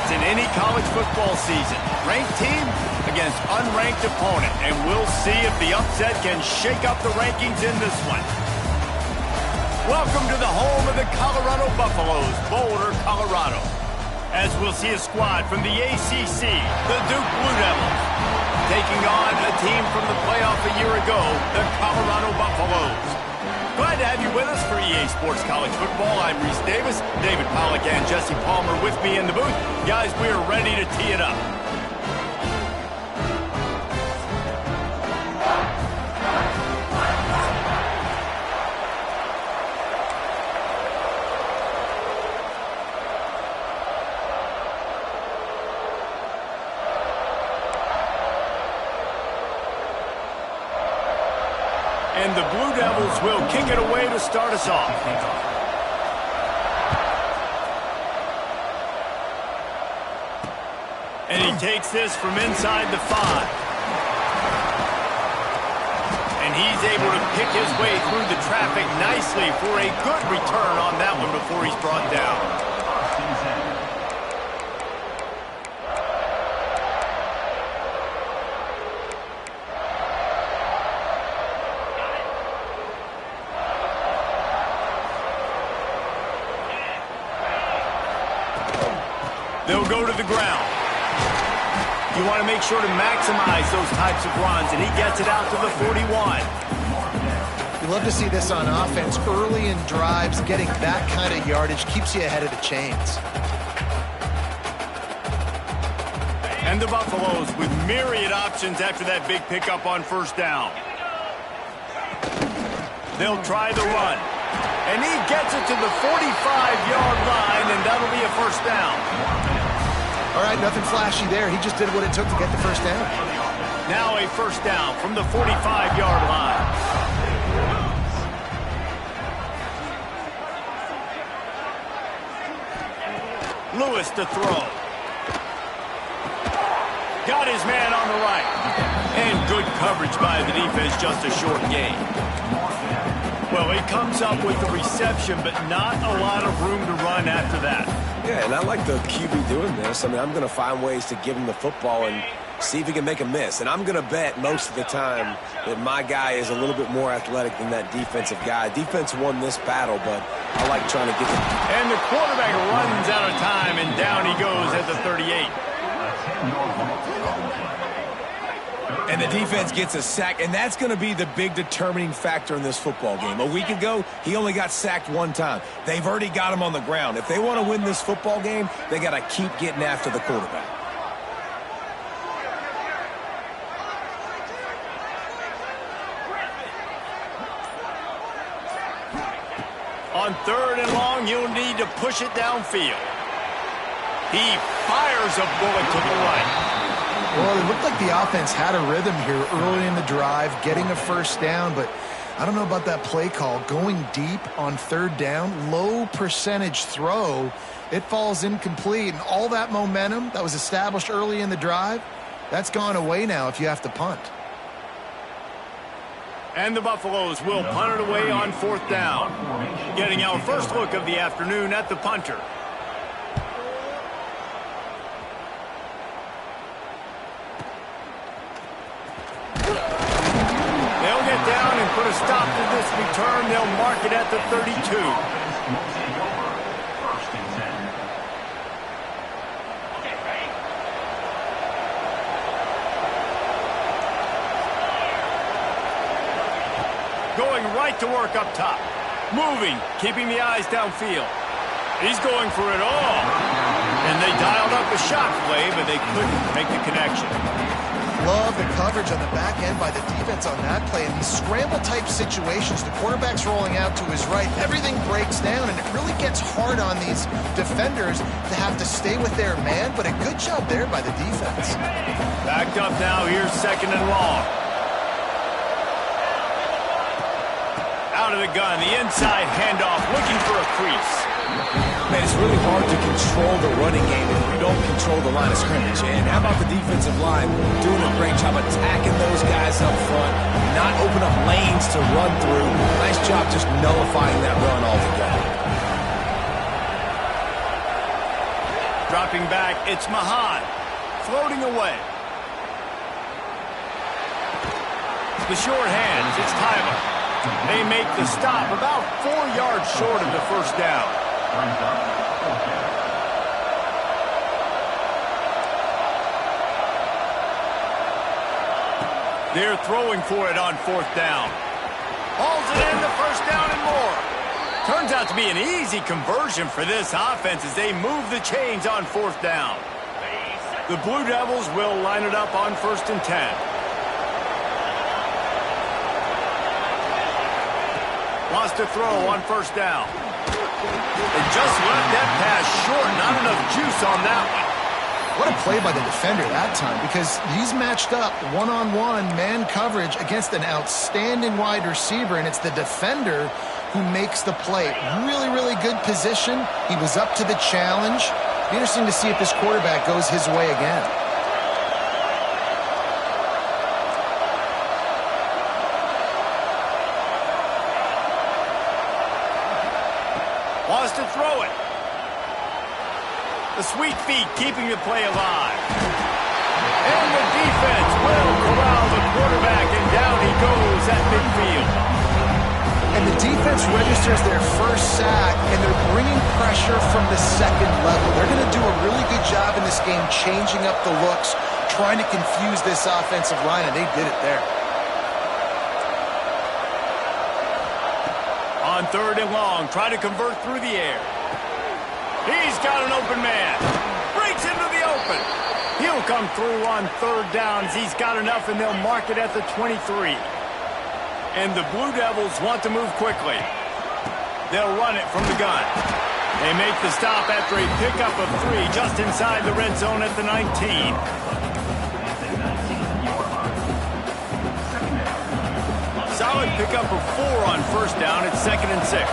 upsets in any college football season. Ranked team against unranked opponent, and we'll see if the upset can shake up the rankings in this one. Welcome to the home of the Colorado Buffaloes, Boulder, Colorado. As we'll see a squad from the ACC, the Duke Blue Devils, taking on a team from the playoff a year ago, the Colorado Buffaloes. Glad to have you with us for EA Sports College Football. I'm Reese Davis, David Pollack and Jesse Palmer with me in the booth. Guys, we are ready to tee it up. And the Blue Devils will kick it away to start us off. And he takes this from inside the 5. And he's able to pick his way through the traffic nicely for a good return on that one before he's brought down. They'll go to the ground. You want to make sure to maximize those types of runs, and he gets it out to the 41. You love to see this on offense. Early in drives, getting that kind of yardage keeps you ahead of the chains. And the Buffaloes with myriad options after that big pickup on first down. They'll try the run. And he gets it to the 45-yard line, and that'll be a first down. All right, nothing flashy there. He just did what it took to get the first down. Now a first down from the 45-yard line. Lewis to throw. Got his man on the right. And good coverage by the defense, just a short gain. Well, he comes up with the reception, but not a lot of room to run after that. Yeah, and I like the QB doing this. I mean, I'm going to find ways to give him the football and see if he can make a miss. And I'm going to bet most of the time that my guy is a little bit more athletic than that defensive guy. Defense won this battle, but I like trying to get him. And the quarterback runs out of time, and down he goes at the 38. And the defense gets a sack, and that's going to be the big determining factor in this football game. A week ago, he only got sacked one time. They've already got him on the ground. If they want to win this football game, they got to keep getting after the quarterback. On third and long, you'll need to push it downfield. He fires a bullet to the right. Well, it looked like the offense had a rhythm here early in the drive, getting a first down, but I don't know about that play call. Going deep on third down, low percentage throw, it falls incomplete, and all that momentum that was established early in the drive, that's gone away now if you have to punt. And the Buffaloes will punt it away on fourth down. Getting our first look of the afternoon at the punter. They'll get down and put a stop to this return. They'll mark it at the 32. Going right to work up top. Moving, keeping the eyes downfield. He's going for it all. And they dialed up a shot play, but they couldn't make the connection. Love the coverage on the back end by the defense on that play. In these scramble-type situations, the quarterback's rolling out to his right. Everything breaks down, and it really gets hard on these defenders to have to stay with their man, but a good job there by the defense. Backed up now. Here's second and long. Out of the gun, the inside handoff, looking for a crease. Man, it's really hard to control the running game if you don't control the line of scrimmage. And how about the defensive line doing a great job attacking those guys up front, not open up lanes to run through. Nice job just nullifying that run altogether. Dropping back, it's Mahan. Floating away. The short hands, it's Tyler. They make the stop about 4 yards short of the first down. They're throwing for it on 4th down. Hauls it in, the first down and more. Turns out to be an easy conversion for this offense as they move the chains on 4th down. The Blue Devils will line it up on 1st and 10. Wants to throw on 1st down. They just left that pass short. Not enough juice on that one. What a play by the defender that time, because he's matched up one-on-one man coverage against an outstanding wide receiver, and it's the defender who makes the play. Really, really good position. He was up to the challenge. Be interesting to see if this quarterback goes his way again. Wants to throw it. The sweet feet keeping the play alive. And the defense will corral the quarterback, and down he goes at midfield. And the defense registers their first sack, and they're bringing pressure from the second level. They're going to do a really good job in this game changing up the looks, trying to confuse this offensive line, and they did it there. On 3rd and long, try to convert through the air. He's got an open man. Breaks into the open. He'll come through on 3rd downs. He's got enough, and they'll mark it at the 23. And the Blue Devils want to move quickly. They'll run it from the gun. They make the stop after a pickup of 3 just inside the red zone at the 19. Solid pickup of 4 on 1st down. It's 2nd and 6.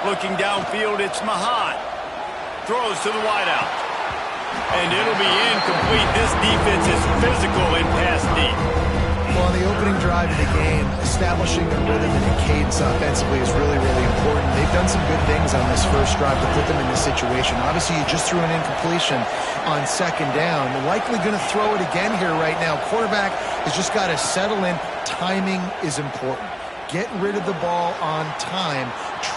Looking downfield, it's Mahan. Throws to the wideout. And it'll be incomplete. This defense is physical in pass deep. Well, on the opening drive of the game, establishing a rhythm and a cadence offensively is really, really important. They've done some good things on this first drive to put them in this situation. Obviously, you just threw an incompletion on 2nd down. They're likely going to throw it again here right now. Quarterback has just got to settle in. Timing is important. Get rid of the ball on time.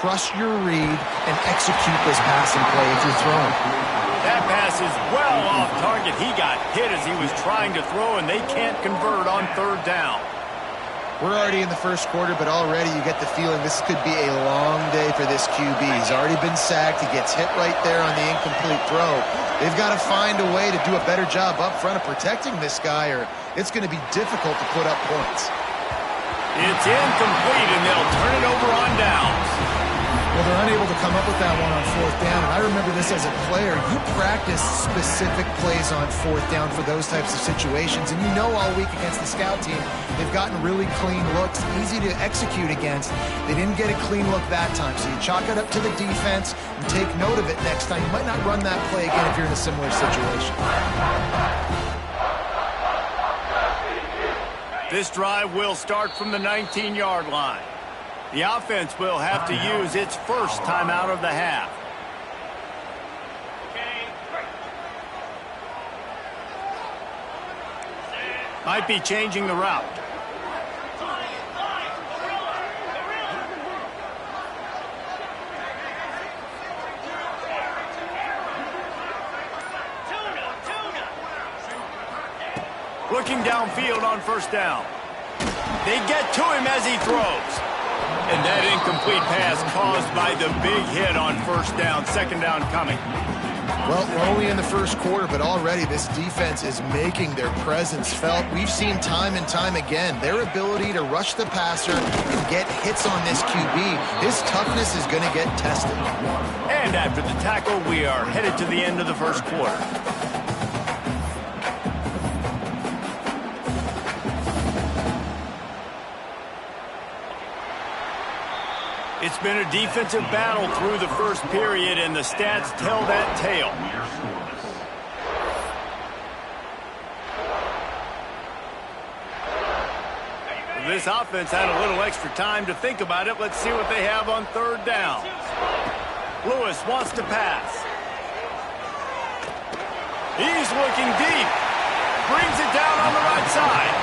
Trust your read and execute this passing play if you're throwing. That pass is well off target. He got hit as he was trying to throw, and they can't convert on 3rd down. We're already in the first quarter, but already you get the feeling this could be a long day for this QB. He's already been sacked. He gets hit right there on the incomplete throw. They've got to find a way to do a better job up front of protecting this guy, or it's going to be difficult to put up points. It's incomplete, and they'll turn it over on downs. Well, they're unable to come up with that one on 4th down, and I remember this as a player. You practice specific plays on 4th down for those types of situations, and you know all week against the scout team, they've gotten really clean looks, easy to execute against. They didn't get a clean look that time, so you chalk it up to the defense and take note of it next time. You might not run that play again if you're in a similar situation. This drive will start from the 19-yard line. The offense will have to use its first timeout of the half. Might be changing the route. Looking downfield on 1st down. They get to him as he throws. And that incomplete pass caused by the big hit on 1st down. 2nd down coming. Well, we're only in the first quarter, but already this defense is making their presence felt. We've seen time and time again their ability to rush the passer and get hits on this QB. His toughness is going to get tested. And after the tackle, we are headed to the end of the first quarter. It's been a defensive battle through the first period, and the stats tell that tale. This offense had a little extra time to think about it. Let's see what they have on third down. Lewis wants to pass. He's looking deep. Brings it down on the right side.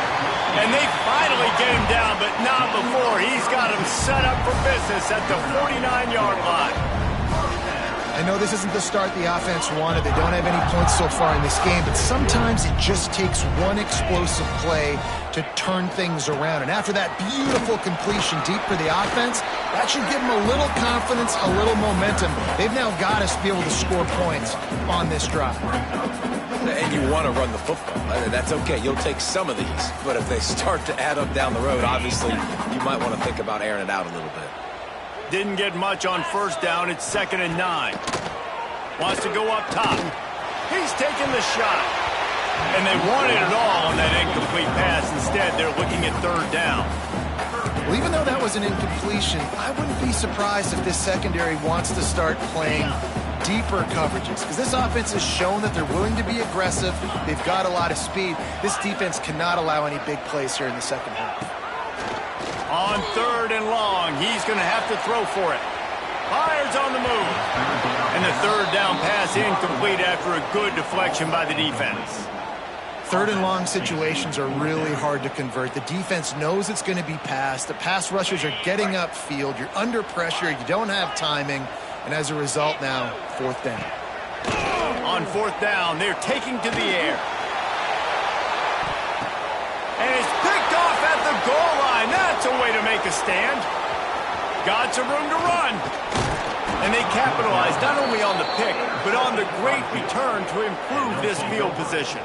And they finally get him down, but not before. He's got him set up for business at the 49-yard line. I know this isn't the start the offense wanted. They don't have any points so far in this game, but sometimes it just takes one explosive play to turn things around. And after that beautiful completion deep for the offense, that should give them a little confidence, a little momentum. They've now got us to be able to score points on this drive. And you want to run the football. That's okay. You'll take some of these. But if they start to add up down the road, obviously, you might want to think about airing it out a little bit. Didn't get much on first down. It's 2nd and 9. Wants to go up top. He's taking the shot. And they wanted it all on that incomplete pass. Instead, they're looking at third down. Well, even though that was an incompletion, I wouldn't be surprised if this secondary wants to start playing deeper coverages, because this offense has shown that they're willing to be aggressive. They've got a lot of speed. This defense cannot allow any big plays here in the second half. On third and long, he's going to have to throw for it. Fires on the move. And the third down pass incomplete after a good deflection by the defense. Third and long situations are really hard to convert. The defense knows it's going to be passed. The pass rushers are getting upfield. You're under pressure. You don't have timing. And as a result now, fourth down. On fourth down, they're taking to the air. And it's picked off at the goal line. That's a way to make a stand. Got some room to run. And they capitalized not only on the pick, but on the great return to improve this field position.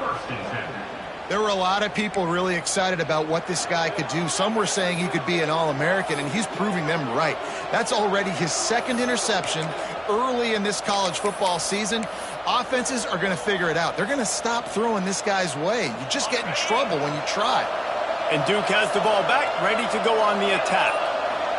There were a lot of people really excited about what this guy could do. Some were saying he could be an All-American, and he's proving them right. That's already his second interception early in this college football season. Offenses are going to figure it out. They're going to stop throwing this guy's way. You just get in trouble when you try. And Duke has the ball back, ready to go on the attack.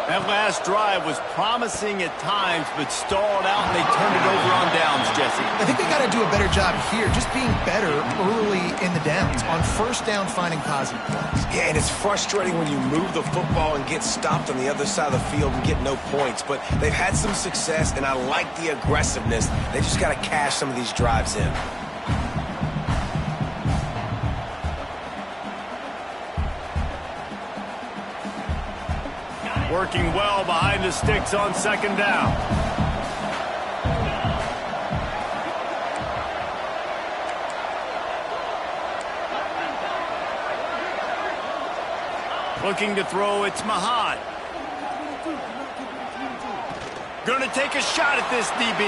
That last drive was promising at times, but stalled out, and they turned it over on downs, Jesse. I think they got to do a better job here, just being better early in the downs. On first down, finding positive plays. Yeah, and it's frustrating when you move the football and get stopped on the other side of the field and get no points. But they've had some success, and I like the aggressiveness. They just got to cash some of these drives in. Working well behind the sticks on second down. Looking to throw, it's Mahan. Gonna take a shot at this DB.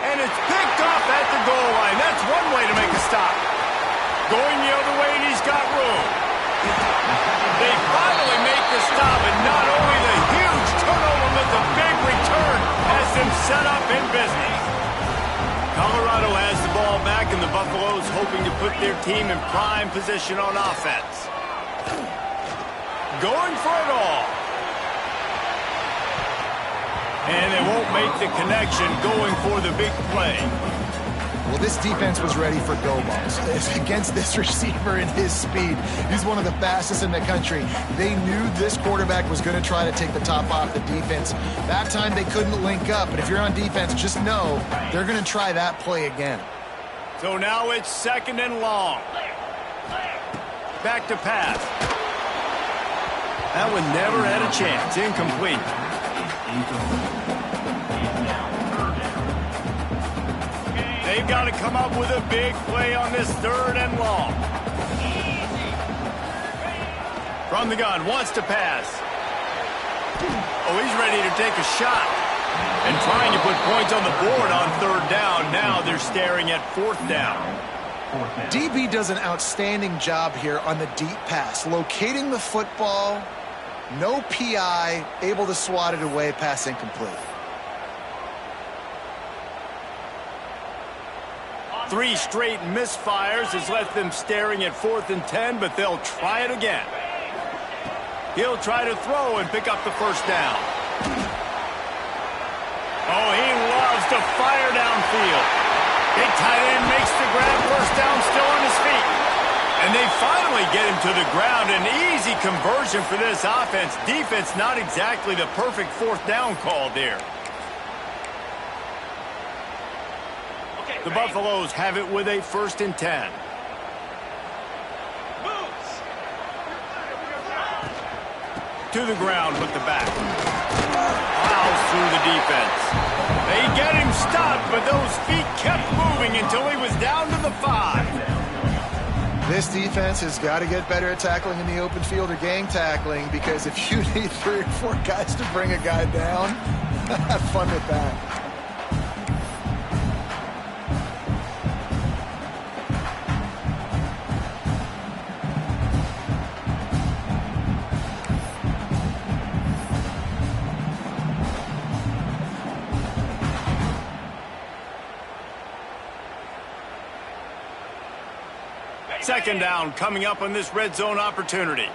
And it's picked off at the goal line. That's one way to make a stop. Going the other way, and he's got room. They finally make the stop, and not only the huge turnover, but the big return has them set up in business. Colorado has the ball back, and the Buffaloes hoping to put their team in prime position on offense. Going for it all. And they won't make the connection, going for the big play. Well, this defense was ready for go balls. Against this receiver and his speed, he's one of the fastest in the country. They knew this quarterback was going to try to take the top off the defense. That time they couldn't link up, but if you're on defense, just know they're going to try that play again. So now it's 2nd and long. Back to pass. That one never had a chance. Incomplete. They've got to come up with a big play on this 3rd and long. From the gun, wants to pass. Oh, he's ready to take a shot. And trying to put points on the board on 3rd down. Now they're staring at 4th down. DB does an outstanding job here on the deep pass. Locating the football, no PI, able to swat it away, pass incomplete. 3 straight misfires has left them staring at 4th and 10, but they'll try it again. He'll try to throw and pick up the 1st down. Oh, he loves to fire downfield. Big tight end makes the grab, 1st down, still on his feet. And they finally get him to the ground. An easy conversion for this offense. Defense not exactly the perfect fourth down call there. The Buffaloes have it with a 1st and 10. To the ground with the back. Plows through the defense. They get him stopped, but those feet kept moving until he was down to the 5. This defense has got to get better at tackling in the open field or gang tackling, because if you need 3 or 4 guys to bring a guy down, have fun with that. Second down coming up on this red zone opportunity.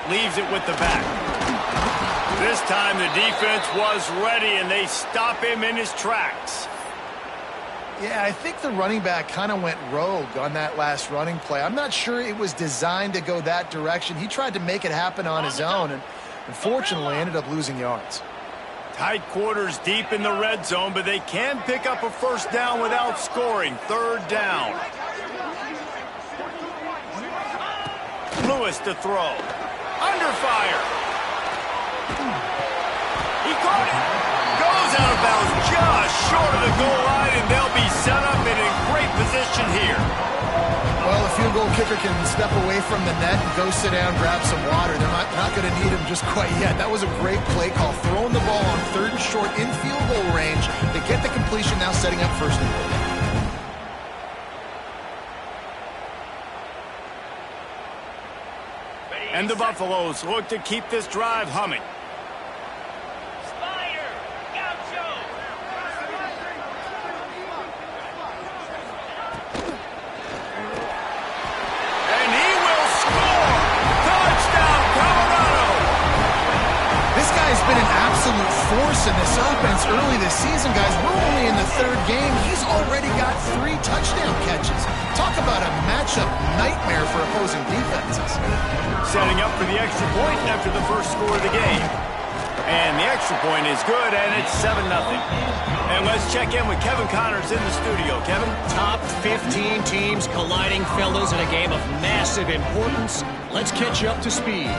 Leaves it with the back. This time the defense was ready, and they stop him in his tracks. Yeah, I think the running back kind of went rogue on that last running play. I'm not sure it was designed to go that direction. He tried to make it happen on his own, and unfortunately ended up losing yards. Tight quarters deep in the red zone, but they can pick up a 1st down without scoring. 3rd down. Lewis to throw. Under fire. He caught it. Goes out of bounds just short of the goal line, and they'll be set up in a great position here. Well, the field goal kicker can step away from the net and go sit down, grab some water. They're not going to need him just quite yet. That was a great play call. Throwing the ball on 3rd and short in field goal range. They get the completion, now setting up 1st and goal. And the Buffaloes look to keep this drive humming. Been an absolute force in this offense early this season, guys. We're only in the 3rd game. He's already got 3 touchdown catches. Talk about a matchup nightmare for opposing defenses. Setting up for the extra point after the first score of the game. And the extra point is good, and it's 7-0. And let's check in with Kevin Connors in the studio. Kevin? Top 15 teams colliding, fellas, in a game of massive importance. Let's catch you up to speed.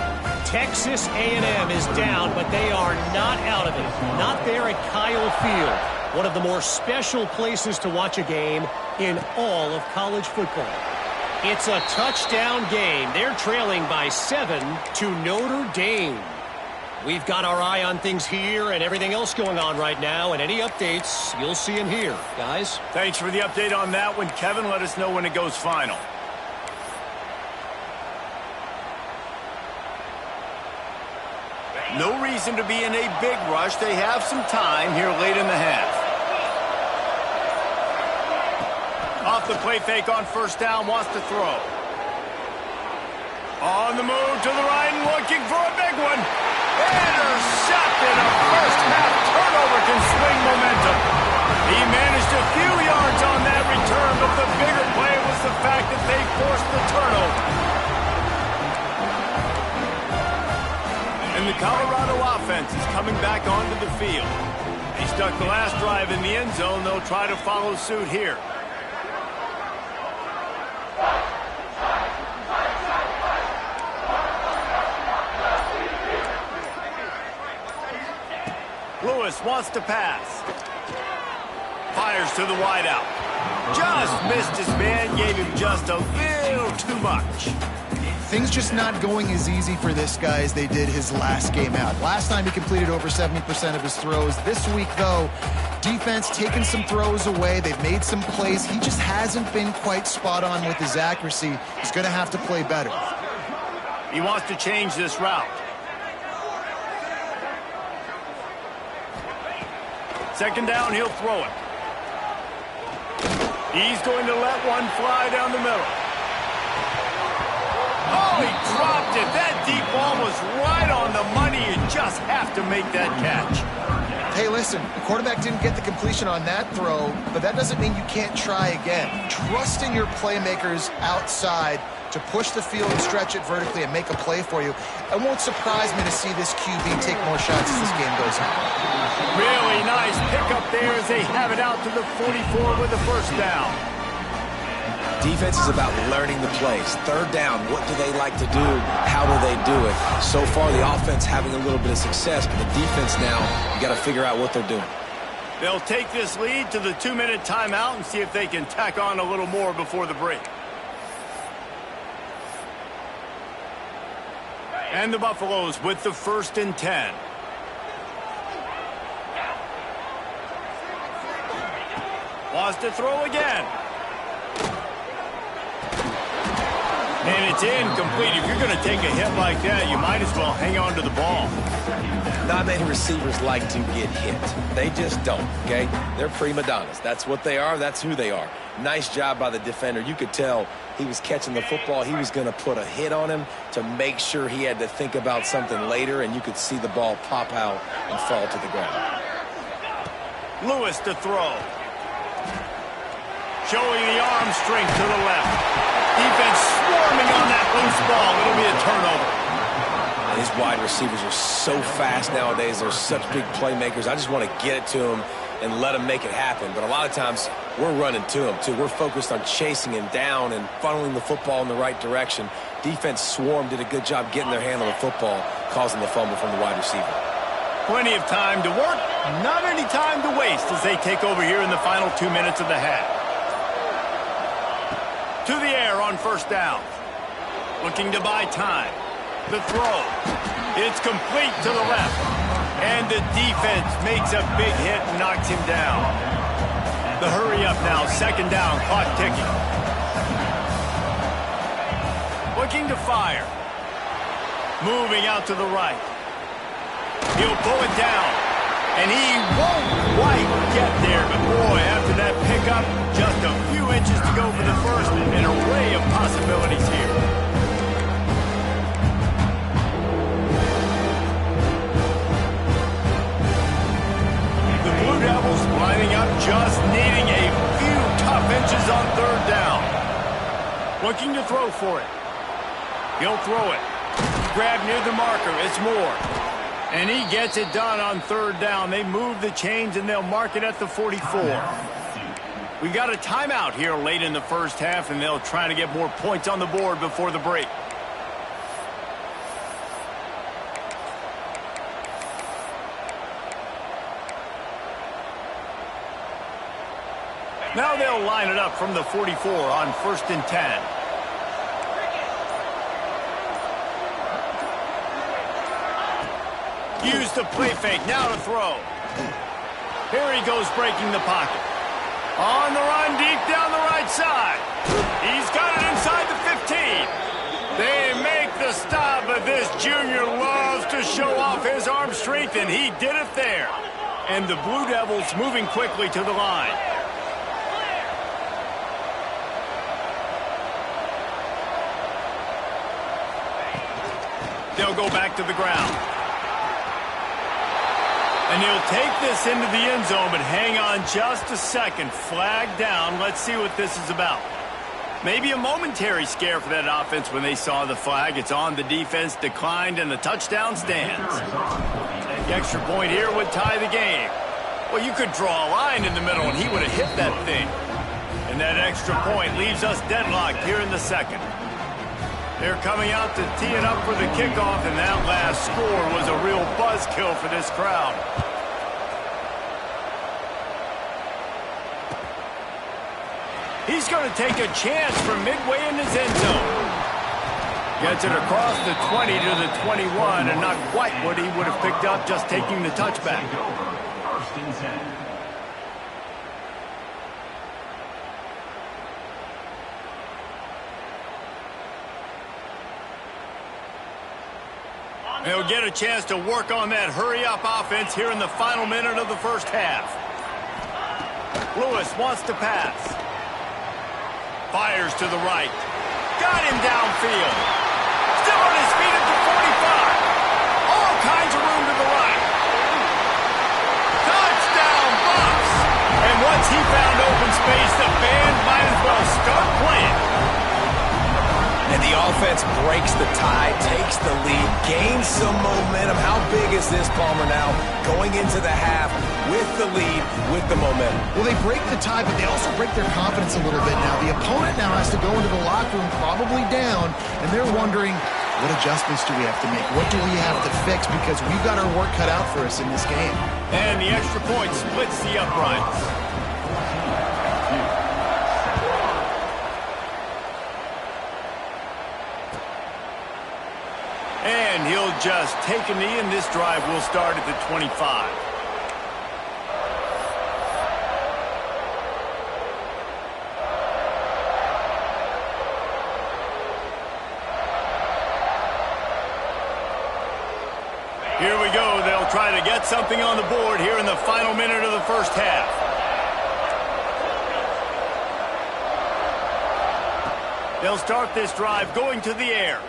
Texas A&M is down, but they are not out of it. Not there at Kyle Field, one of the more special places to watch a game in all of college football. It's a touchdown game. They're trailing by 7 to Notre Dame. We've got our eye on things here and everything else going on right now, and any updates, you'll see them here. Guys? Thanks for the update on that one, Kevin. Let us know when it goes final. No reason to be in a big rush. They have some time here late in the half. Off the play fake on 1st down, wants to throw. On the move to the right and looking for a big one. Intercepted. A first-half turnover can swing momentum. He managed a few yards on that return, but the bigger play was the fact that they forced the turnover. And the Colorado offense is coming back onto the field. They stuck the last drive in the end zone. They'll try to follow suit here. Lewis wants to pass. Fires to the wideout. Just missed his man, gave him just a little too much. Things just not going as easy for this guy as they did his last game out. Last time he completed over 70% of his throws. This week, though, defense taking some throws away. They've made some plays. He just hasn't been quite spot on with his accuracy. He's going to have to play better. He wants to change this route. Second down, he'll throw it. He's going to let one fly down the middle. Oh, he dropped it. That deep ball was right on the money. You just have to make that catch. Hey, listen, the quarterback didn't get the completion on that throw, but that doesn't mean you can't try again. Trust in your playmakers outside to push the field and stretch it vertically and make a play for you. It won't surprise me to see this QB take more shots as this game goes on. Really nice pickup there as they have it out to the 44 with the first down. Defense is about learning the plays. Third down, what do they like to do? How do they do it? So far, the offense having a little bit of success, but the defense now, you got to figure out what they're doing. They'll take this lead to the 2-minute timeout and see if they can tack on a little more before the break. And the Buffaloes with the 1st and 10. Wants to throw again. And it's incomplete. If you're going to take a hit like that, you might as well hang on to the ball. Not many receivers like to get hit. They just don't, okay? They're prima donnas. That's what they are. That's who they are. Nice job by the defender. You could tell he was catching the football. He was going to put a hit on him to make sure he had to think about something later, and you could see the ball pop out and fall to the ground. Lewis to throw. Showing the arm strength to the left. Defense swarming on that loose ball. It'll be a turnover. His wide receivers are so fast nowadays. They're such big playmakers. I just want to get it to them and let them make it happen. But a lot of times, we're running to them, too. We're focused on chasing him down and funneling the football in the right direction. Defense swarm did a good job getting their hand on the football, causing the fumble from the wide receiver. Plenty of time to work, not any time to waste as they take over here in the final 2 minutes of the half. To the air on first down. Looking to buy time. The throw. It's complete to the left. And the defense makes a big hit and knocks him down. The hurry up now. 2nd down. Clock ticking. Looking to fire. Moving out to the right. He'll pull it down. And he won't quite get there. But boy, after that pickup, just a few inches to go for the first. An array of possibilities here. The Blue Devils lining up, just needing a few tough inches on 3rd down. Looking to throw for it. He'll throw it. Grab near the marker. It's Moore. And he gets it done on 3rd down. They move the chains, and they'll mark it at the 44. We got a timeout here late in the first half, and they'll try to get more points on the board before the break. Now they'll line it up from the 44 on 1st and 10. Use the play fake, now to throw. Here he goes breaking the pocket. On the run, deep down the right side. He's got it inside the 15. They make the stop, but this junior loves to show off his arm strength, and he did it there. And the Blue Devils moving quickly to the line. They'll go back to the ground. And he'll take this into the end zone, but hang on just a second. Flag down. Let's see what this is about. Maybe a momentary scare for that offense when they saw the flag. It's on. The defense declined, and the touchdown stands. The extra point here would tie the game. Well, you could draw a line in the middle, and he would have hit that thing. And that extra point leaves us deadlocked here in the second. They're coming out to tee it up for the kickoff, and that last score was a real buzzkill for this crowd. He's going to take a chance from midway in his end zone. Gets it across the 20 to the 21, and not quite what he would have picked up just taking the touchback. They'll get a chance to work on that hurry-up offense here in the final minute of the first half. Lewis wants to pass. Fires to the right. Got him downfield. Still on his feet at the 45. All kinds of room to the right. Once he found open space, the band might as well start playing. And the offense breaks the tie, takes the lead, gains some momentum. How big is this, Palmer, now? Going into the half with the lead, with the momentum. Well, they break the tie, but they also break their confidence a little bit now. The opponent now has to go into the locker room probably down, and they're wondering, what adjustments do we have to make? What do we have to fix? Because we've got our work cut out for us in this game. And the extra point splits the uprights. And he'll just take a knee, and this drive will start at the 25. Here we go. They'll try to get something on the board here in the final minute of the first half. They'll start this drive going to the air.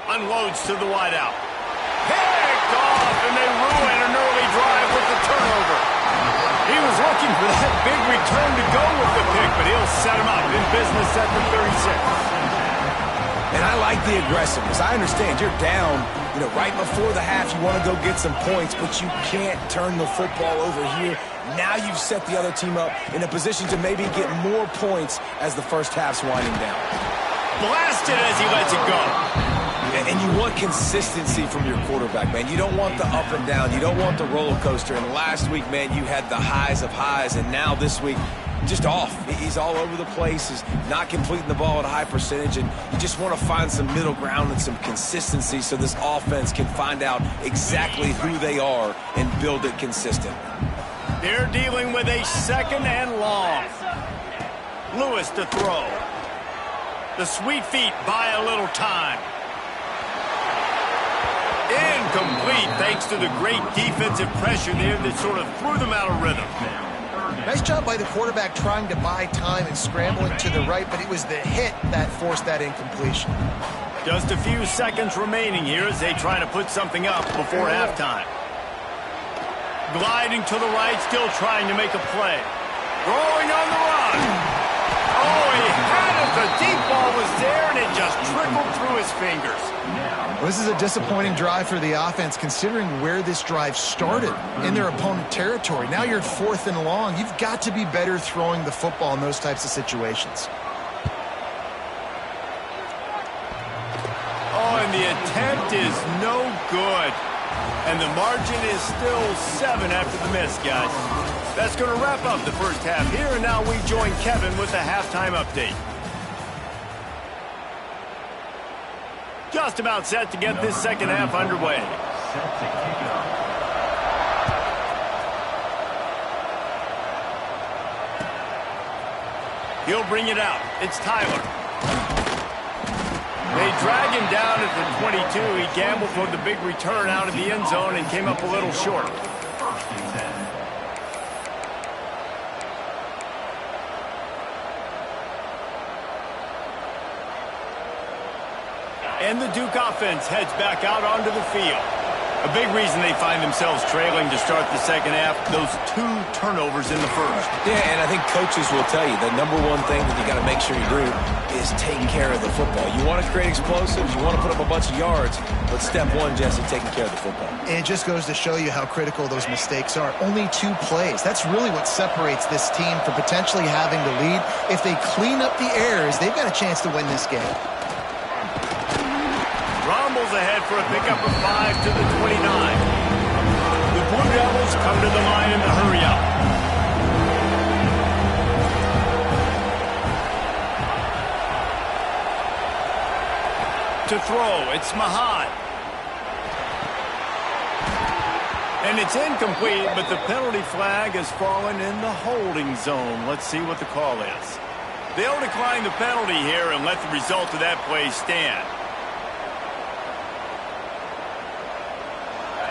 Unloads to the wideout. Picked off, and they ruin an early drive with the turnover. He was looking for that big return to go with the pick, but he'll set him up in business at the 36. And I like the aggressiveness. I understand you're down, right before the half. You want to go get some points, but you can't turn the football over here. Now you've set the other team up in a position to maybe get more points as the first half's winding down. Blasted as he lets it go. And you want consistency from your quarterback, man. You don't want the up and down. You don't want the roller coaster. And last week, man, you had the highs of highs. And now this week, just off. He's all over the place. He's not completing the ball at a high percentage. And you just want to find some middle ground and some consistency so this offense can find out exactly who they are and build it consistent. They're dealing with a second and long. Lewis to throw. The sweet feet buy a little time. Incomplete, thanks to the great defensive pressure there that sort of threw them out of rhythm. Nice job by the quarterback trying to buy time and scrambling to the right, but it was the hit that forced that incompletion. Just a few seconds remaining here as they try to put something up before halftime. Gliding to the right, still trying to make a play. Throwing on the run. Oh, he had it. The deep ball was there, and it just trickled through his fingers. Well, this is a disappointing drive for the offense, considering where this drive started in their opponent territory. Now you're at 4th and long. You've got to be better throwing the football in those types of situations. Oh, and the attempt is no good. And the margin is still 7 after the miss, guys. That's going to wrap up the first half here, and now we join Kevin with the halftime update. Just about set to get this second half underway. He'll bring it out. It's Tyler. They drag him down at the 22. He gambled for the big return out of the end zone and came up a little short. And the Duke offense heads back out onto the field. A big reason they find themselves trailing to start the second half, those 2 turnovers in the first. Yeah, and I think coaches will tell you the number one thing that you got to make sure you do is taking care of the football. You want to create explosives, you want to put up a bunch of yards, but step one, Jesse, taking care of the football. And it just goes to show you how critical those mistakes are. Only 2 plays. That's really what separates this team from potentially having the lead. If they clean up the errors, they've got a chance to win this game. Rumbles ahead for a pickup of 5 to the 29. The Blue Devils come to the line in the hurry-up. To throw, it's Mahad. And it's incomplete, but the penalty flag has fallen in the holding zone. Let's see what the call is. They'll decline the penalty here and let the result of that play stand.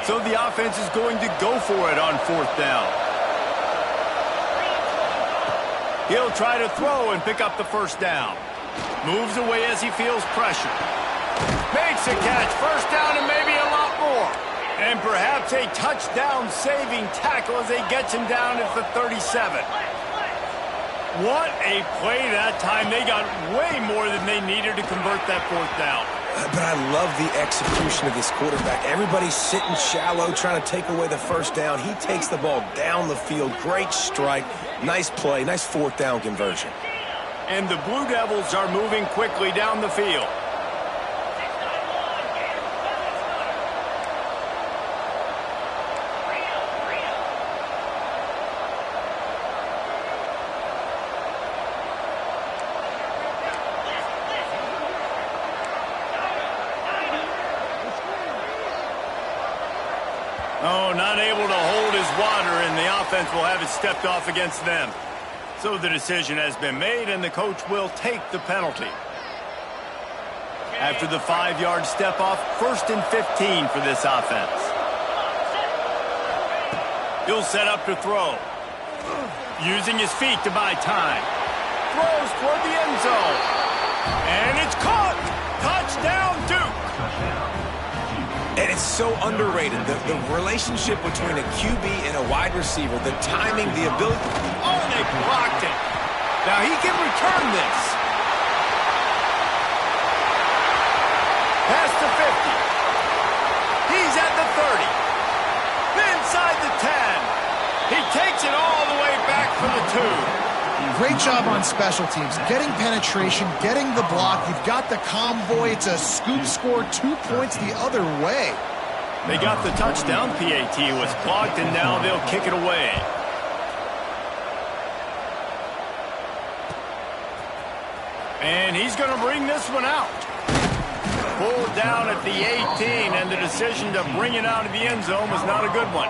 So the offense is going to go for it on 4th down. He'll try to throw and pick up the first down. Moves away as he feels pressure. Makes a catch. First down and maybe a lot more. And perhaps a touchdown-saving tackle as they get him down at the 37. What a play that time. They got way more than they needed to convert that 4th down. But I love the execution of this quarterback. Everybody's sitting shallow, trying to take away the 1st down. He takes the ball down the field. Great strike. Nice play. Nice 4th down conversion. And the Blue Devils are moving quickly down the field. Oh, not able to hold his water, and the offense will have it stepped off against them. So the decision has been made, and the coach will take the penalty. After the 5-yard step off, 1st and 15 for this offense. He'll set up to throw. Using his feet to buy time. Throws toward the end zone. And it's caught! Touchdown, Duke! And it's so underrated, the relationship between a QB and a wide receiver, the timing, the ability. Oh, they blocked it. Now he can return this. Past the 50. He's at the 30. Inside the 10. He takes it all the way back for the 2. Great job on special teams. Getting penetration, getting the block. You've got the convoy. It's a scoop score, 2 points the other way. They got the touchdown. PAT was blocked, and now they'll kick it away. And he's going to bring this one out. Pulled down at the 18, and the decision to bring it out of the end zone was not a good one.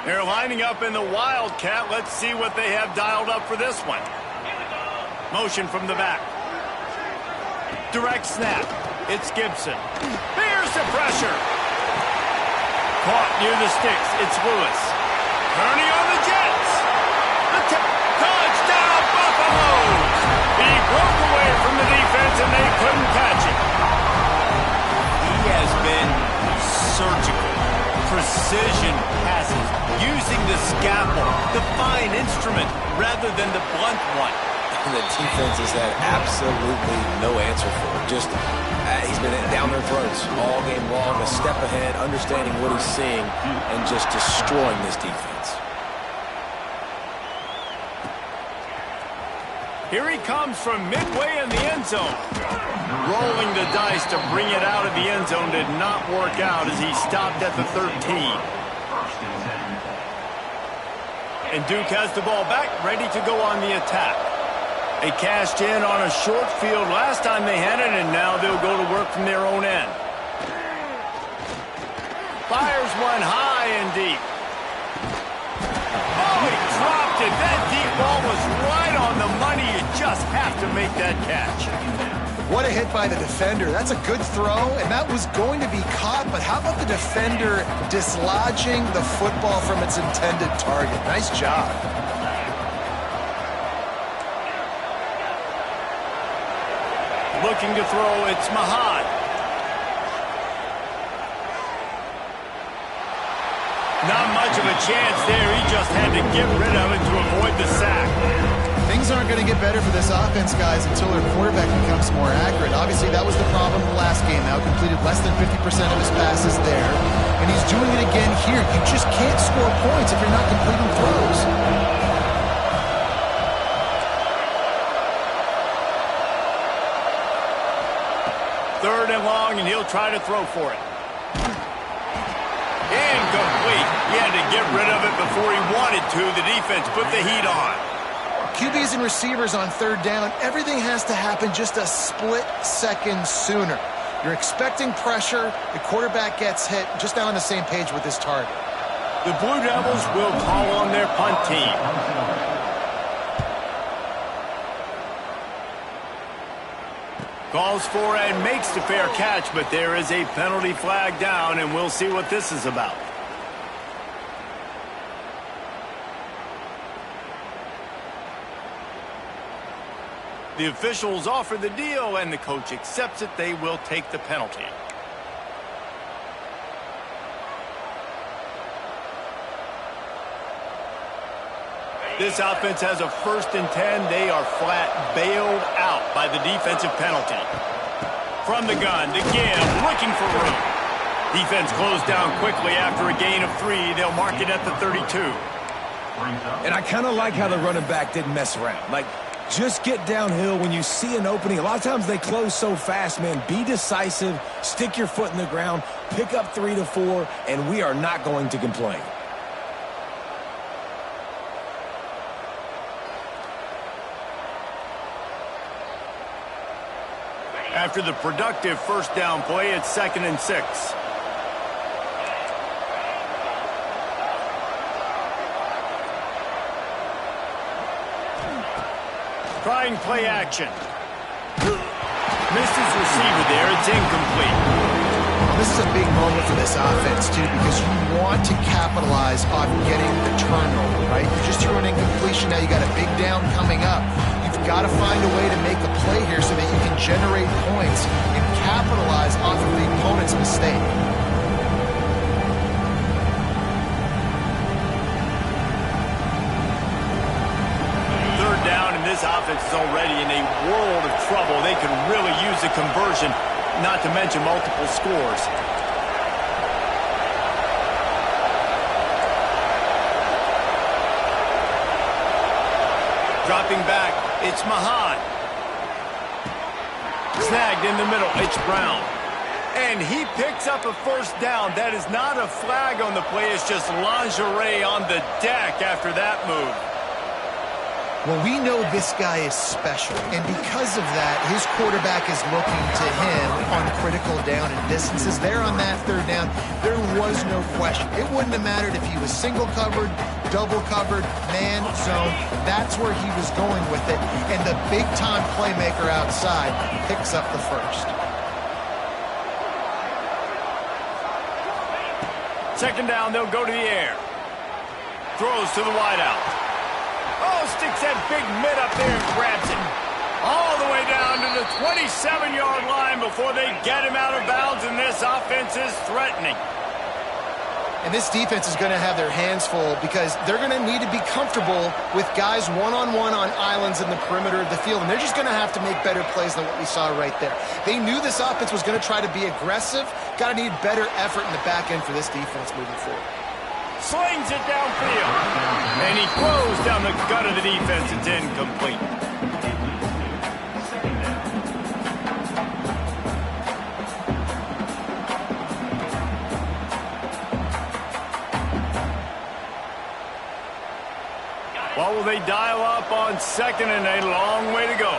They're lining up in the Wildcat. Let's see what they have dialed up for this one. Motion from the back. Direct snap. It's Gibson. Here's the pressure. Caught near the sticks. It's Lewis. Kearney on the Jets. The touchdown, Buffaloes. He broke away from the defense, and they couldn't catch it. He has been surgical. Precision passes, using the scalpel, the fine instrument, rather than the blunt one. And the defense has had absolutely no answer for it. Just, he's been down their throats all game long, a step ahead, understanding what he's seeing, and just destroying this defense. Here he comes from midway in the end zone. Rolling the dice to bring it out of the end zone did not work out as he stopped at the 13. And Duke has the ball back, ready to go on the attack. They cashed in on a short field last time they had it, and now they'll go to work from their own end. Fires one high and deep. Oh, he dropped it. That deep ball was right on the money. You just have to make that catch. What a hit by the defender. That's a good throw, and that was going to be caught, but how about the defender dislodging the football from its intended target? Nice job. Looking to throw, it's Mahad. Not much of a chance there. He just had to get rid of it to avoid the sack. Things aren't going to get better for this offense, guys, until their quarterback becomes more accurate. Obviously, that was the problem the last game out. Completed less than 50% of his passes there. And he's doing it again here. You just can't score points if you're not completing throws. Third and long, and he'll try to throw for it. Incomplete. He had to get rid of it before he wanted to. The defense put the heat on. QBs and receivers on third down, everything has to happen just a split second sooner. You're expecting pressure, the quarterback gets hit, just not on the same page with his target. The Blue Devils will call on their punt team. Calls for and makes the fair catch, but there is a penalty flag down, and we'll see what this is about. The officials offer the deal, and the coach accepts it. They will take the penalty. This offense has a 1st and 10. They are flat bailed out by the defensive penalty. From the gun to give, looking for room. Defense closed down quickly after a gain of 3. They'll mark it at the 32. And I kind of like how the running back didn't mess around. Like, just get downhill when you see an opening. A lot of times they close so fast, man. Be decisive, stick your foot in the ground, pick up 3 to 4, and we are not going to complain. After the productive 1st down play, it's 2nd and 6. Trying play action. Misses receiver there. It's incomplete. This is a big moment for this offense, too, because you want to capitalize on getting the turnover, right? You just threw an incompletion. Now you got a big down coming up. You've got to find a way to make a play here so that you can generate points and capitalize off of the opponent's mistake. This offense is already in a world of trouble. They can really use a conversion, not to mention multiple scores. Dropping back, it's Mahan. Snagged in the middle, it's Brown. And he picks up a 1st down. That is not a flag on the play. It's just lingerie on the deck after that move. Well, we know this guy is special, and because of that, his quarterback is looking to him on critical down and distances. There on that 3rd down, there was no question. It wouldn't have mattered if he was single covered, double covered, man, zone. That's where he was going with it, and the big-time playmaker outside picks up the 1st. 2nd down, they'll go to the air. Throws to the wideout. Oh, sticks that big mid up there and grabs it. All the way down to the 27-yard line before they get him out of bounds, and this offense is threatening. And this defense is going to have their hands full because they're going to need to be comfortable with guys one-on-one on islands in the perimeter of the field, and they're just going to have to make better plays than what we saw right there. They knew this offense was going to try to be aggressive. Got to need better effort in the back end for this defense moving forward. Slings it downfield. And he throws down the gut of the defense. It's incomplete. What will they dial up on 2nd and a long way to go?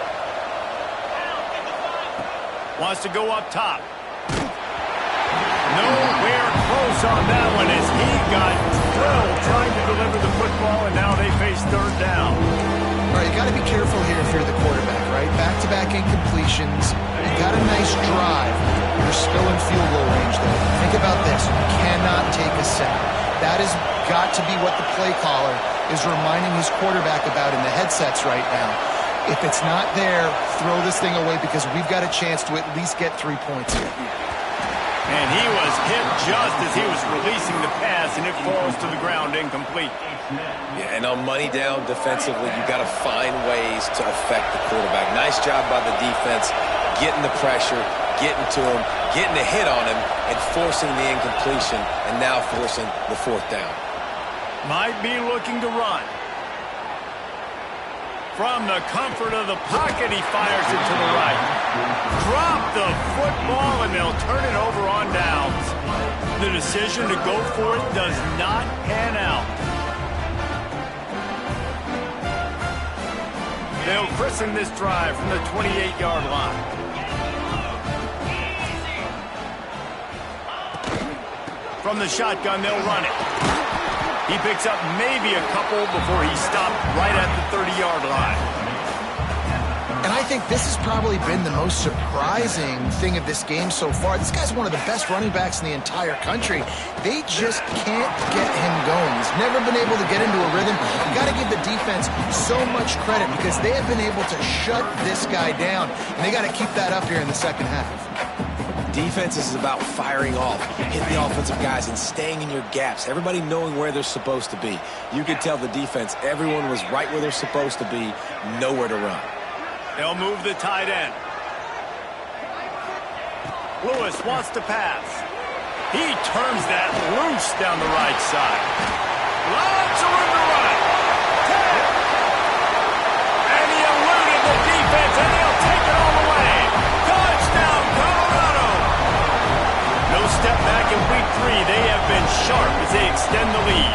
Wants to go up top. Nowhere close on that one as he got drilled trying to deliver the football, and now they face 3rd down. All right, you got to be careful here if you're the quarterback, right? Back-to-back incompletions. You got a nice drive. You're still in field goal range, though. Think about this. You cannot take a sack. That has got to be what the play caller is reminding his quarterback about in the headsets right now. If it's not there, throw this thing away because we've got a chance to at least get 3 points here. And he was hit just as he was releasing the pass, and it falls to the ground incomplete. Yeah, and on money down defensively, you got to find ways to affect the quarterback. Nice job by the defense, getting the pressure, getting to him, getting a hit on him, and forcing the incompletion, and now forcing the 4th down. Might be looking to run. From the comfort of the pocket, he fires it to the right. Drop the football, and they'll turn it over on downs. The decision to go for it does not pan out. They'll christen this drive from the 28-yard line. From the shotgun, they'll run it. He picks up maybe a couple before he stopped right at the 30-yard line. And I I think this has probably been the most surprising thing of this game so far. This guy's one of the best running backs in the entire country. They just can't get him going. He's never been able to get into a rhythm. You got to give the defense so much credit because they have been able to shut this guy down, and they got to keep that up here in the second half. Defense is about firing off, hitting the offensive guys, and staying in your gaps. Everybody knowing where they're supposed to be. You could tell the defense, everyone was right where they're supposed to be, nowhere to run. They'll move the tight end. Lewis wants to pass. He turns that loose down the right side. Lots of room to run. 10. And he eluded the defense, and they'll take it all the way. Touchdown, Colorado. No step back in week 3. They have been sharp as they extend the lead.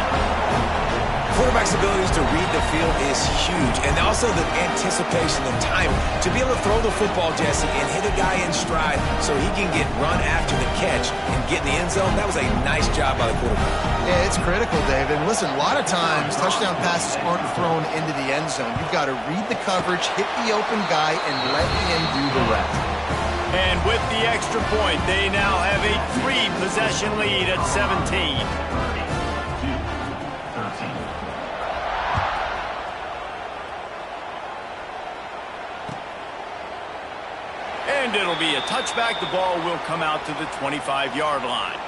Quarterback's abilities to read the field is huge, and also the anticipation, the time to be able to throw the football, Jesse, and hit a guy in stride so he can get run after the catch and get in the end zone. That was a nice job by the quarterback. Yeah, it's critical, Dave. And listen, a lot of times touchdown passes aren't thrown into the end zone. You've got to read the coverage, hit the open guy, and let him do the rest. And with the extra point, they now have a 3-possession lead at 17. And it'll be a touchback. The ball will come out to the 25-yard line.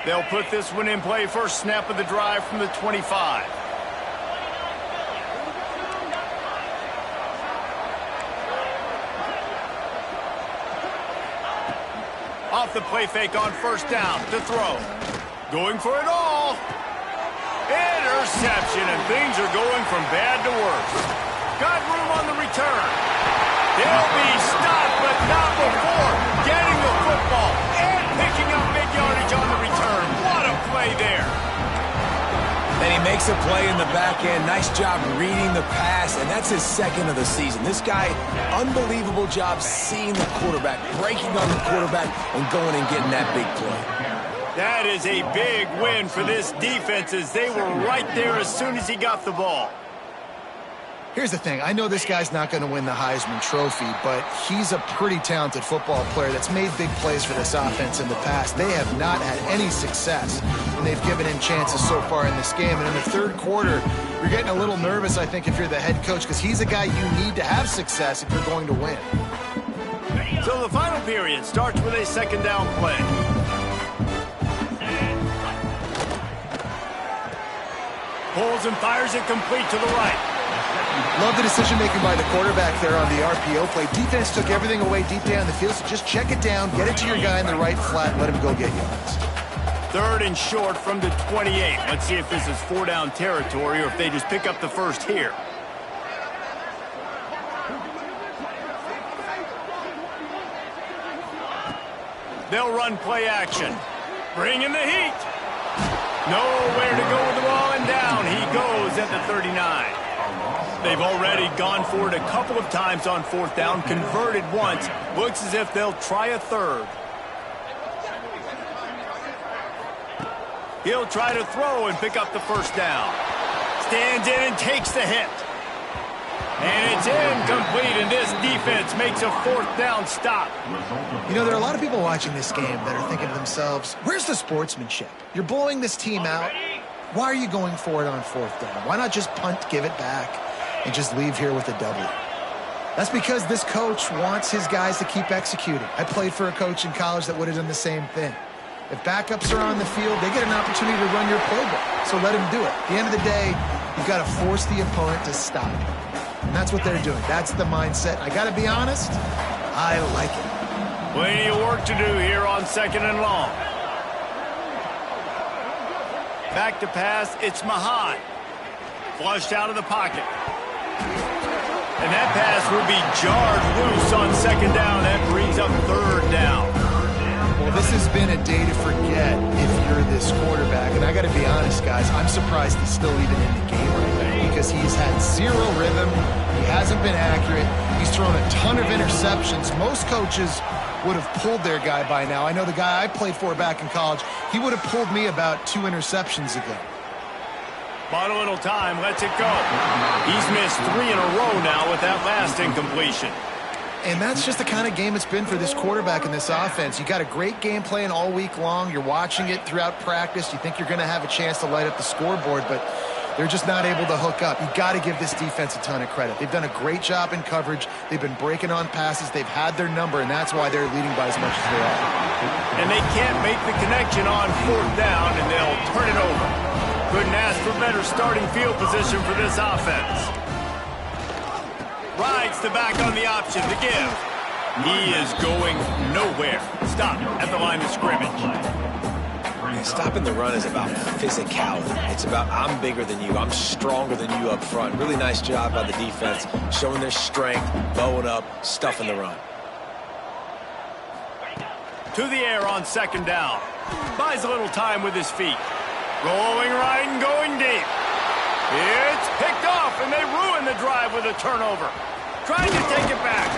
They'll put this one in play. First snap of the drive from the 25. Off the play fake on first down to throw. Going for it all. Interception, and things are going from bad to worse. Got room on the return. They'll be stopped, but not before getting the football and picking up big yardage on the return. What a play there. And he makes a play in the back end. Nice job reading the pass, and that's his second of the season. This guy, unbelievable job seeing the quarterback, breaking on the quarterback, and going and getting that big play. That is a big win for this defense as they were right there as soon as he got the ball. Here's the thing. I know this guy's not going to win the Heisman Trophy, but he's a pretty talented football player that's made big plays for this offense in the past. They have not had any success when they've given him chances so far in this game. And in the third quarter, you're getting a little nervous, I think, if you're the head coach, because he's a guy you need to have success if you're going to win. So the final period starts with a second down play. Pulls and fires it complete to the right. Love the decision-making by the quarterback there on the RPO play. Defense took everything away deep down the field, so just check it down, get it to your guy in the right flat, and let him go get yards. Third and short from the 28. Let's see if this is 4-down territory or if they just pick up the first here. They'll run play action. Bring in the heat. Nowhere to go with the ball, and down he goes at the 39. They've already gone for it a couple of times on fourth down, converted once. Looks as if they'll try a third. He'll try to throw and pick up the first down. Stands in and takes the hit. And it's incomplete, and this defense makes a fourth down stop. You know, there are a lot of people watching this game that are thinking to themselves, where's the sportsmanship? You're blowing this team out. Why are you going for it on fourth down? Why not just punt, give it back, and just leave here with a W? That's because this coach wants his guys to keep executing. I played for a coach in college that would have done the same thing. If backups are on the field, they get an opportunity to run your playbook, so let him do it. At the end of the day, you've got to force the opponent to stop. And that's what they're doing. That's the mindset. I got to be honest, I like it. Plenty of work to do here on second and long. Back to pass, it's Mahan. Flushed out of the pocket. And that pass will be jarred loose on second down. That brings up third down. Well, this has been a day to forget if you're this quarterback. And I got to be honest, guys, I'm surprised he's still even in the game right now because he's had zero rhythm. He hasn't been accurate. He's thrown a ton of interceptions. Most coaches would have pulled their guy by now. I know the guy I played for back in college, he would have pulled me about 2 interceptions ago. Bought a little time, lets it go. He's missed 3 in a row now with that last incompletion. And that's just the kind of game it's been for this quarterback in this offense. You got a great game plan all week long. You're watching it throughout practice. You think you're going to have a chance to light up the scoreboard, but they're just not able to hook up. You got to give this defense a ton of credit. They've done a great job in coverage. They've been breaking on passes. They've had their number, and that's why they're leading by as much as they are. And they can't make the connection on 4th down, and they'll turn it over. Couldn't ask for better starting field position for this offense. Rides the back on the option to give. He is going nowhere. Stop at the line of scrimmage. Stopping the run is about physicality. It's about I'm bigger than you. I'm stronger than you up front. Really nice job by the defense, showing their strength, bowing up, stuffing the run. To the air on 2nd down. Buys a little time with his feet. Rolling right and going deep. It's picked off, and they ruin the drive with a turnover. Trying to take it back.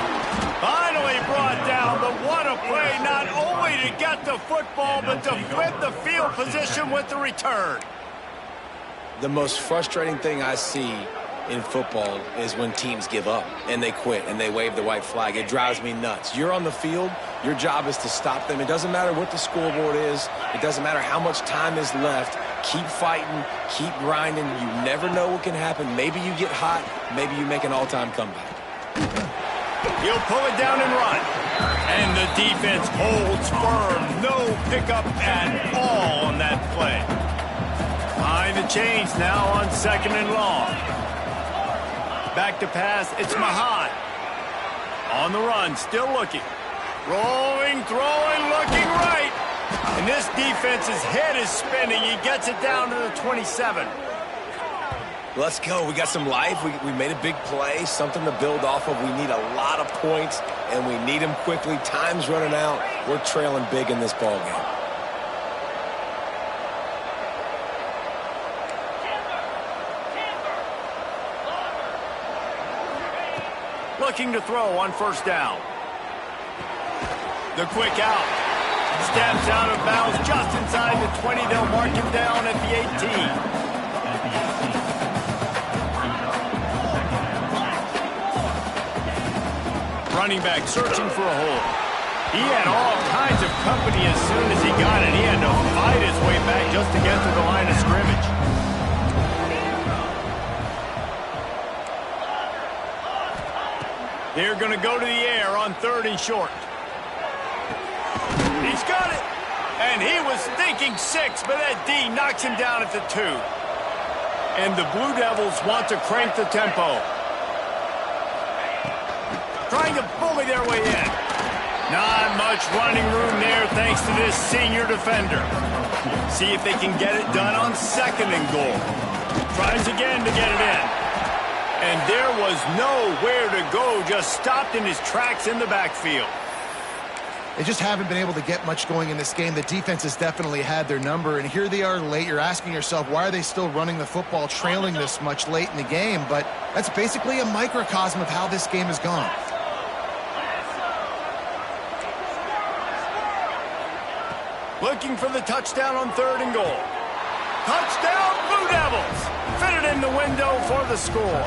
Finally brought down, but what a play, not only to get the football, but to flip the field position with the return. The most frustrating thing I see in football is when teams give up and they quit and they wave the white flag. It drives me nuts. You're on the field. Your job is to stop them. It doesn't matter what the scoreboard is. It doesn't matter how much time is left. Keep fighting. Keep grinding. You never know what can happen. Maybe you get hot. Maybe you make an all-time comeback. He'll pull it down and run. And the defense holds firm. No pickup at all on that play. Behind the chains now on 2nd and long. Back to pass, it's Mahan. On the run, still looking. Rolling, throwing, looking right. And this defense's head is spinning. He gets it down to the 27. Let's go. We got some life. We made a big play, something to build off of. We need a lot of points, and we need them quickly. Time's running out. We're trailing big in this ball game. Looking to throw on 1st down. The quick out. Steps out of bounds just inside the 20. They'll mark him down at the 18. Running back searching for a hole. He had all kinds of company as soon as he got it. He had to fight his way back just to get to the line of scrimmage. They're going to go to the air on 3rd and short. He's got it. And he was thinking 6, but that D knocks him down at the 2. And the Blue Devils want to crank the tempo. Trying to bully their way in. Not much running room there thanks to this senior defender. See if they can get it done on 2nd and goal. Tries again to get it in. And there was nowhere to go, just stopped in his tracks in the backfield. They just haven't been able to get much going in this game. The defense has definitely had their number, and here they are late. You're asking yourself, why are they still running the football, trailing this much late in the game? But that's basically a microcosm of how this game has gone. Looking for the touchdown on 3rd and goal. Touchdown, Blue Devils! Fitted in the window for the score.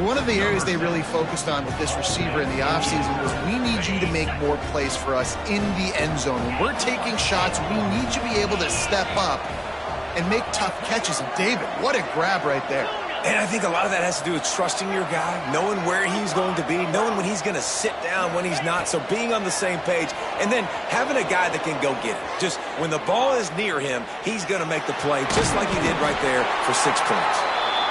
One of the areas they really focused on with this receiver in the offseason was we need you to make more plays for us in the end zone. When we're taking shots, we need you to be able to step up and make tough catches. And David, what a grab right there. And I think a lot of that has to do with trusting your guy, knowing where he's going to be, knowing when he's going to sit down, when he's not, so being on the same page, and then having a guy that can go get it. Just when the ball is near him, he's going to make the play, just like he did right there for 6 points.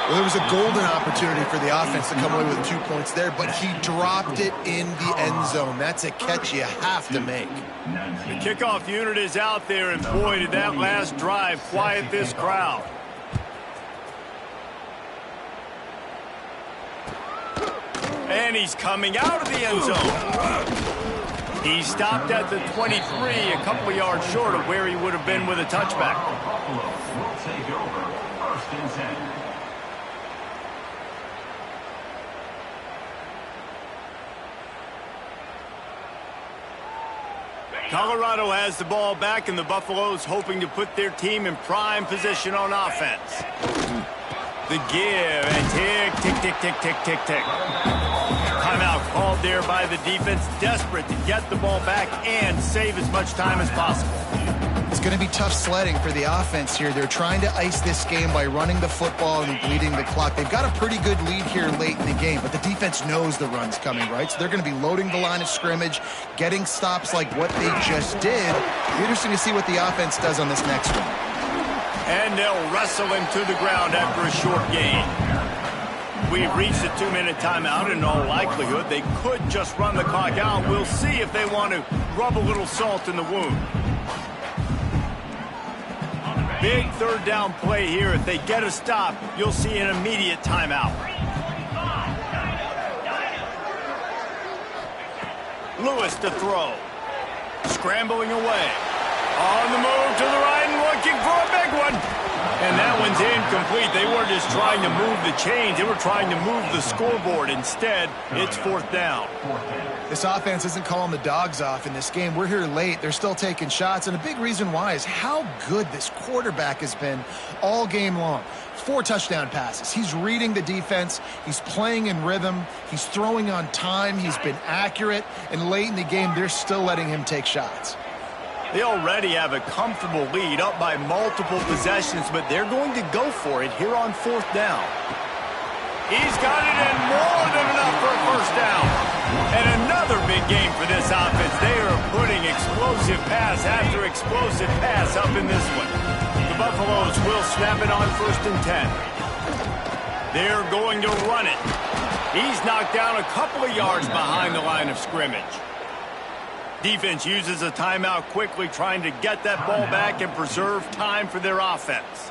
Well, there was a golden opportunity for the offense to come away with 2 points there, but he dropped it in the end zone. That's a catch you have to make. The kickoff unit is out there, and boy, did that last drive quiet this crowd. And he's coming out of the end zone. He stopped at the 23, a couple of yards short of where he would have been with a touchback. Will take over 1st and 10. Colorado has the ball back, and the Buffaloes hoping to put their team in prime position on offense. The give, and tick, tick, tick, tick, tick, tick, tick. Timeout called there by the defense, desperate to get the ball back and save as much time as possible. It's going to be tough sledding for the offense here. They're trying to ice this game by running the football and bleeding the clock. They've got a pretty good lead here late in the game, but the defense knows the run's coming, right? So they're going to be loading the line of scrimmage, getting stops like what they just did. Interesting to see what the offense does on this next one. And they'll wrestle him to the ground after a short gain. We've reached the 2-minute timeout. In all likelihood, they could just run the clock out. We'll see if they want to rub a little salt in the wound. Big third down play here. If they get a stop, you'll see an immediate timeout. Lewis to throw. Scrambling away. On the move to the right and looking for a big one. And that one's incomplete. They weren't just trying to move the chains. They were trying to move the scoreboard. Instead, it's fourth down. This offense isn't calling the dogs off in this game. We're here late. They're still taking shots. And a big reason why is how good this quarterback has been all game long. 4 touchdown passes. He's reading the defense. He's playing in rhythm. He's throwing on time. He's been accurate. And late in the game, they're still letting him take shots. They already have a comfortable lead up by multiple possessions, but they're going to go for it here on fourth down. He's got it in more than enough for a first down. And another big game for this offense. They are putting explosive pass after explosive pass up in this one. The Buffaloes will snap it on 1st and 10. They're going to run it. He's knocked down a couple of yards behind the line of scrimmage. Defense uses a timeout quickly, trying to get that ball back and preserve time for their offense.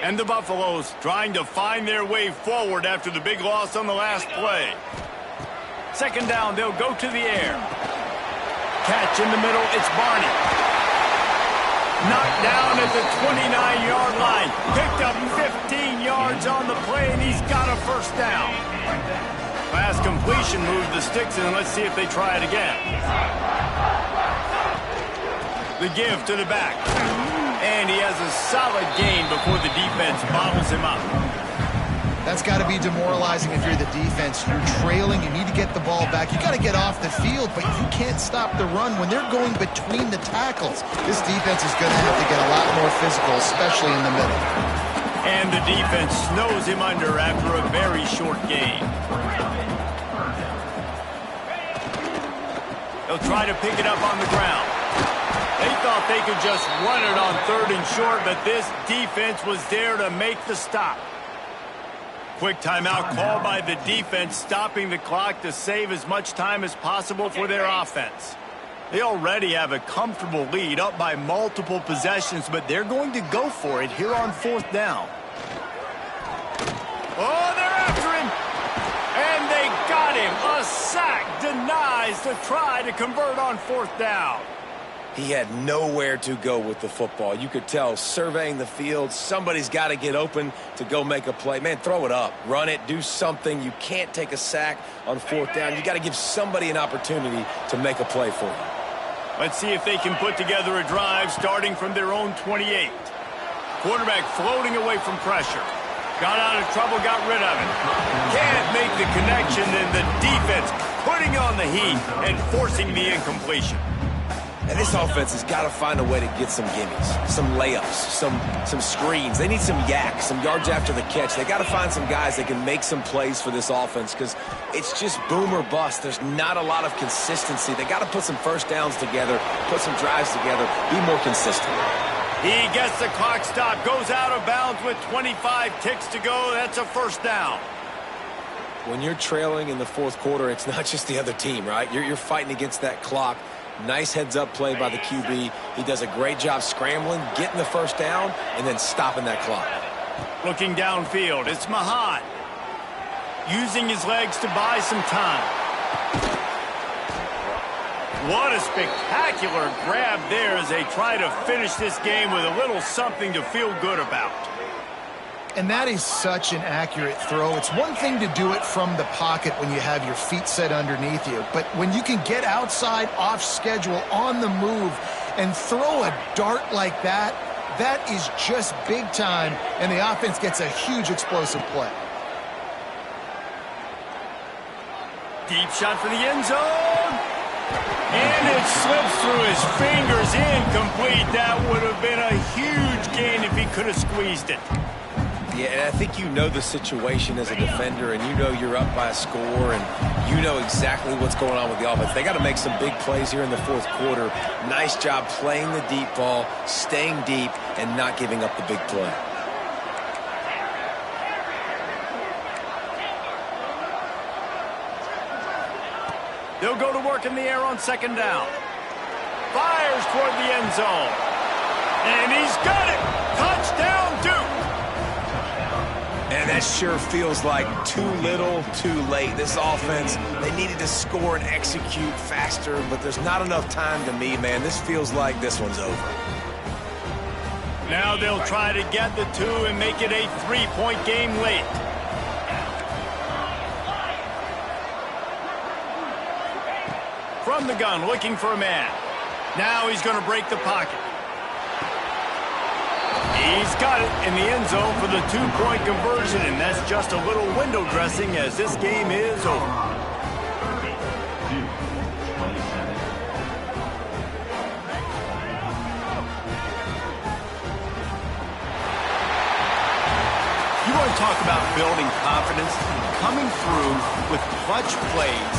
And the Buffaloes trying to find their way forward after the big loss on the last play. 2nd down, they'll go to the air. Catch in the middle, it's Barney. Knocked down at the 29-yard line. Picked up 15 yards on the play, and he's got a first down. Pass completion, move the sticks, and let's see if they try it again. The give to the back. And he has a solid gain before the defense bottles him up. That's got to be demoralizing if you're the defense. You're trailing. You need to get the ball back. You got to get off the field, but you can't stop the run when they're going between the tackles. This defense is going to have to get a lot more physical, especially in the middle. And the defense snows him under after a very short gain. They'll try to pick it up on the ground. They thought they could just run it on 3rd and short, but this defense was there to make the stop. Quick timeout called by the defense, stopping the clock to save as much time as possible for their offense. They already have a comfortable lead up by multiple possessions, but they're going to go for it here on 4th down. Oh, they're after him. And they got him. A sack denies the try to convert on 4th down. He had nowhere to go with the football. You could tell, surveying the field, somebody's got to get open to go make a play. Man, throw it up. Run it. Do something. You can't take a sack on 4th down. You got to give somebody an opportunity to make a play for you. Let's see if they can put together a drive starting from their own 28. Quarterback floating away from pressure. Got out of trouble, got rid of it. Can't make the connection, and the defense putting on the heat and forcing the incompletion. And this offense has got to find a way to get some gimmies, some layups, some screens. They need some yak, some yards after the catch. They got to find some guys that can make some plays for this offense because it's just boom or bust. There's not a lot of consistency. They got to put some first downs together, put some drives together, be more consistent. He gets the clock stop, goes out of bounds with 25 ticks to go. That's a first down. When you're trailing in the 4th quarter, it's not just the other team, right? You're fighting against that clock. Nice heads-up play by the QB. He does a great job scrambling, getting the first down, and then stopping that clock. Looking downfield, it's Mahat. Using his legs to buy some time. What a spectacular grab there as they try to finish this game with a little something to feel good about. And that is such an accurate throw. It's one thing to do it from the pocket when you have your feet set underneath you, but when you can get outside, off schedule, on the move, and throw a dart like that, that is just big time, and the offense gets a huge explosive play. Deep shot for the end zone. And it slips through his fingers, incomplete. That would have been a huge gain if he could have squeezed it. Yeah, and I think you know the situation as a defender, and you know you're up by a score, and you know exactly what's going on with the offense. They got to make some big plays here in the fourth quarter. Nice job playing the deep ball, staying deep, and not giving up the big play. They'll go to work in the air on second down. Fires toward the end zone. And he's got it. Touchdown, Duke. And that sure feels like too little, too late. This offense, they needed to score and execute faster, but there's not enough time to me, man. This feels like this one's over. Now they'll try to get the two and make it a 3-point game late. From the gun, looking for a man. Now he's going to break the pocket. He's got it in the end zone for the 2-point conversion, and that's just a little window dressing as this game is over. You want to talk about building confidence? Coming through with clutch plays,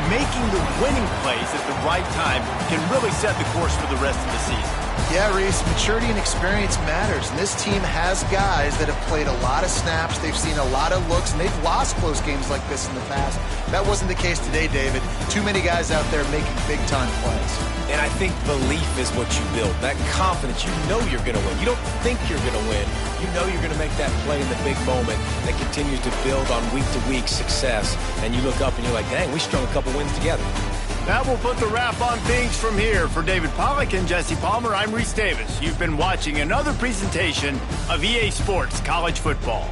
making the winning plays at the right time can really set the course for the rest of the season. Yeah, Reese, maturity and experience matters, and this team has guys that have played a lot of snaps. They've seen a lot of looks, and they've lost close games like this in the past. That wasn't the case today, David. Too many guys out there making big-time plays. And I think belief is what you build. That confidence, you know you're going to win. You don't think you're going to win. You know you're going to make that play in the big moment that continues to build on week-to-week success. And you look up and you're like, dang, we strung a couple wins together. That will put the wrap on things from here. For David Pollack and Jesse Palmer, I'm Reese Davis. You've been watching another presentation of EA Sports College Football.